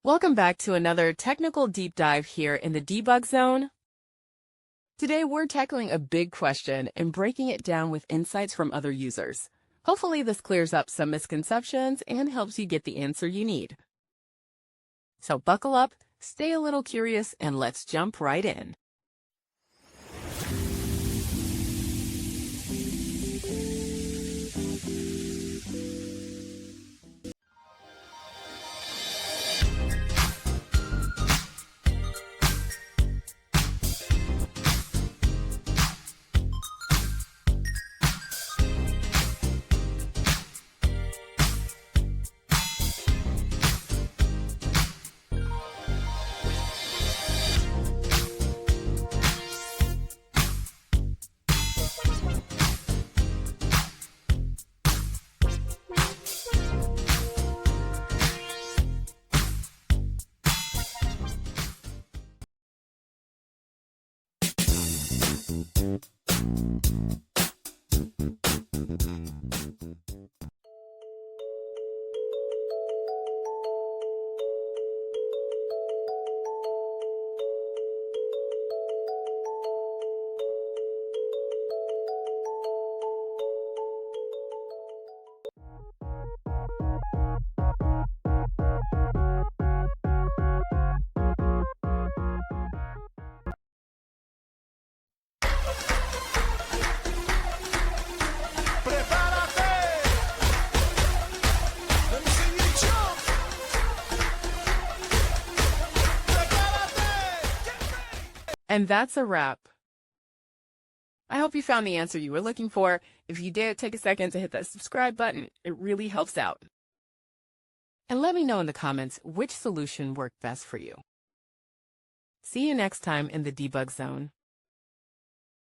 Welcome back to another technical deep dive here in the debug zone. Today we're tackling a big question and breaking it down with insights from other users. Hopefully this clears up some misconceptions and helps you get the answer you need. So buckle up, stay a little curious, and let's jump right in. And that's a wrap. I hope you found the answer you were looking for. If you did, take a second to hit that subscribe button. It really helps out. And let me know in the comments which solution worked best for you. See you next time in the debug zone.